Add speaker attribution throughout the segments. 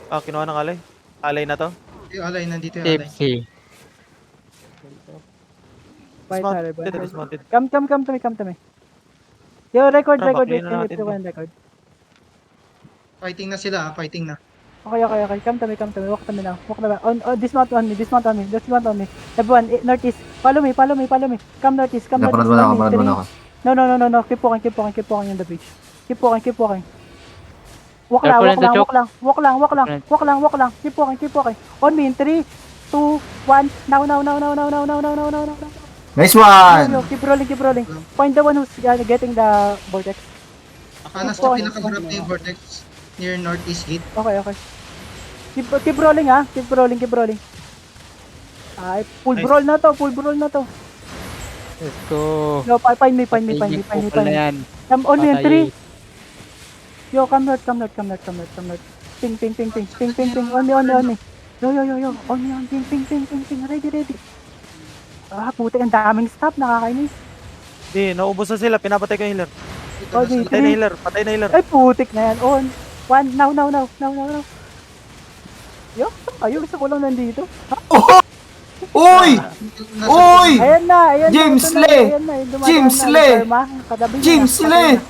Speaker 1: Ah, kinuha ng alay. Alay na to.
Speaker 2: Yung alay, nandito yung alay.
Speaker 3: Tipsy.
Speaker 4: Fight harder,
Speaker 1: Dismounted,
Speaker 4: bro.
Speaker 1: dismounted.
Speaker 4: Come to me. Yo, record,
Speaker 1: Tara,
Speaker 4: record.
Speaker 1: baklayin
Speaker 4: Wait,
Speaker 1: na
Speaker 4: wait,
Speaker 1: natin
Speaker 4: wait,
Speaker 1: to.
Speaker 4: record.
Speaker 2: Fighting na sila, fighting na.
Speaker 4: Okay. Come to me. Walk to me now. Dismount on me. Everyone, northeast. Follow me. Come northeast.
Speaker 5: Naparad mo na ako, naparad mo na ako.
Speaker 4: No. Keep walking on the beach. Keep walking. Walk
Speaker 3: Careful in the choke.
Speaker 4: lang. Keep walking. On me in 3, 2, 1. Now.
Speaker 5: Nice one!
Speaker 4: Yo, keep rolling. Find the one who's getting the vortex.
Speaker 2: Nasa pinakaharap na yung vortex. Near northeast gate.
Speaker 4: Okay. Keep rolling ha. Keep rolling. Ay, full
Speaker 1: Nice.
Speaker 4: brawl na to.
Speaker 3: Let's go.
Speaker 4: Yo, find me.
Speaker 3: Kupal na yan.
Speaker 4: Come on me in
Speaker 3: Patay.
Speaker 4: 3. Yo, come north. Ping. On me. Yo. On me. Ping. Ready. Ah, putik, ang daming stop. Nakakainis.
Speaker 1: Di, naubos na sila. Pinapatay ko yung healer.
Speaker 4: Oh, di.
Speaker 1: Patay na healer.
Speaker 4: Ay, putik na yan. On. 1. Now. Yo, ayun. Isa ko lang nandito. Ha?
Speaker 5: Uy! Uy!
Speaker 4: Ayan na.
Speaker 5: James
Speaker 4: ito na,
Speaker 5: Lee!
Speaker 4: ayan na, yung dumadaan
Speaker 5: James
Speaker 4: na,
Speaker 5: Lee!
Speaker 4: yung Karma, katabi niya,
Speaker 5: James
Speaker 4: patay
Speaker 5: Lee!
Speaker 4: na.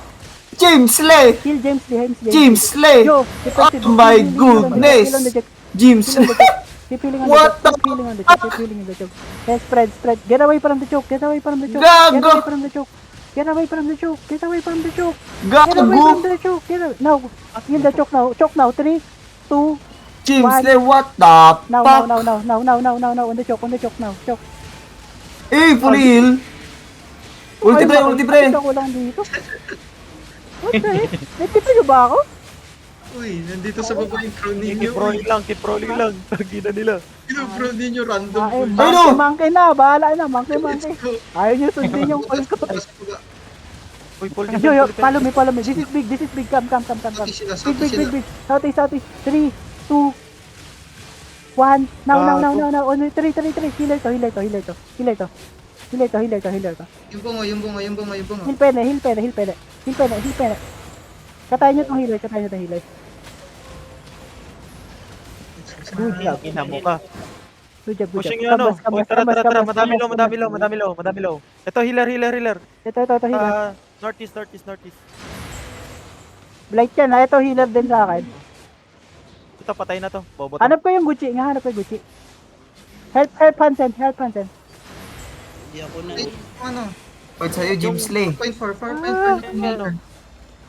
Speaker 5: James Lee!
Speaker 4: Kill James Lee.
Speaker 5: James Lee!
Speaker 4: Yo, defensive.
Speaker 5: Oh my
Speaker 4: Healing
Speaker 5: goodness!
Speaker 4: on the jet.
Speaker 5: James Lee!
Speaker 4: Keep healing on the
Speaker 5: What
Speaker 4: choke. Keep healing on the choke. Yes, spread. Get away from the choke.
Speaker 5: Gago!
Speaker 4: Get away from the choke. Get away from the choke.
Speaker 5: Gago!
Speaker 4: Now. Heal the choke now. Choke now. 3, 2.
Speaker 5: James
Speaker 4: One.
Speaker 5: Lee, what the
Speaker 4: Now.
Speaker 5: fuck?
Speaker 4: On the choke now. Choke.
Speaker 5: Eh, pulil! Ulti pre!
Speaker 4: Ako lang dito. What the heck? Nagtipa nyo ba ako?
Speaker 2: Uy, nandito sa baba yung crown ninyo.
Speaker 1: Keep rolling lang. Tagina nila.
Speaker 2: Yung crown ninyo random.
Speaker 5: Ano?
Speaker 4: Monkey na. Bahala na. Monkey.
Speaker 2: Let's go.
Speaker 4: Ayaw nyo sundin yung call ko.
Speaker 1: Uy, pull
Speaker 4: Yo, follow me. This is big. Come.
Speaker 2: Southeast
Speaker 4: Big. Southeast. 3, 2, 1. Now. On 3. Healer to.
Speaker 2: Yung bungo.
Speaker 4: Heal pene. Katayin nyo tong healer. Good job.
Speaker 1: Ina mo ka.
Speaker 4: Good job.
Speaker 1: Pushing yung ano. Uy, tara. Madami low. Ito, healer.
Speaker 4: Ito, healer.
Speaker 1: Northeast.
Speaker 4: Blight yan ha. Ito, healer din sa akin.
Speaker 1: Ito, patay na to. Bobo to.
Speaker 4: Hanap ko yung Gucci. Help Hansen.
Speaker 6: Hindi ako na.
Speaker 2: Ano?
Speaker 5: Wait sa'yo, James Lee.
Speaker 2: 4.4 meter.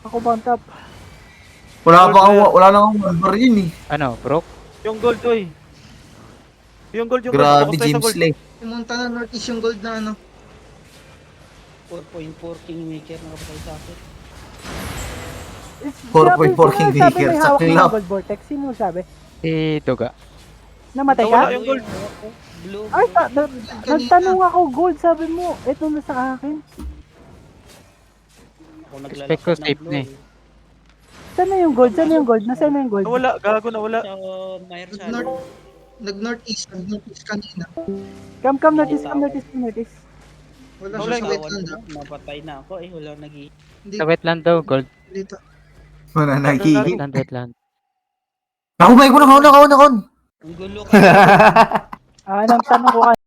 Speaker 4: Ako ba on top?
Speaker 5: Wala na akong number yun eh.
Speaker 3: Ano, broke?
Speaker 1: Yung gold, uy. Yung gold.
Speaker 5: Grabe,
Speaker 1: Focus tayo sa
Speaker 5: James
Speaker 1: gold.
Speaker 5: Lee.
Speaker 2: Pumunta na northeast yung gold na ano.
Speaker 6: 4.4 Kingmaker nakapatay sa akin.
Speaker 5: 4.4 Kingmaker, sa club.
Speaker 4: Gold Vortex. Sino sabi?
Speaker 3: Si Duga.
Speaker 4: Namatay
Speaker 1: Nawala
Speaker 4: ka?
Speaker 1: yung gold.
Speaker 6: Blue.
Speaker 4: Ay, nagtanong ako gold. Sabi mo, ito na sa akin.
Speaker 6: Ako
Speaker 3: Expect ko safe na eh.
Speaker 4: Saan na yung gold? Nasaan na yung gold?
Speaker 1: Nawala, gago nawala.
Speaker 6: Sa Mayer
Speaker 2: Nag-northeast kanina.
Speaker 4: Come notice.
Speaker 2: Wala
Speaker 1: Wala
Speaker 2: siya sa
Speaker 1: yung
Speaker 2: wetland ah.
Speaker 6: Napatay na ako eh. Wala
Speaker 2: Hindi
Speaker 3: Sa wetland daw, gold.
Speaker 2: dito.
Speaker 5: Wala nagiging.
Speaker 3: Wetland.
Speaker 5: Ako, may ko na.
Speaker 6: Ang gulo ka.
Speaker 4: Nang tanong ko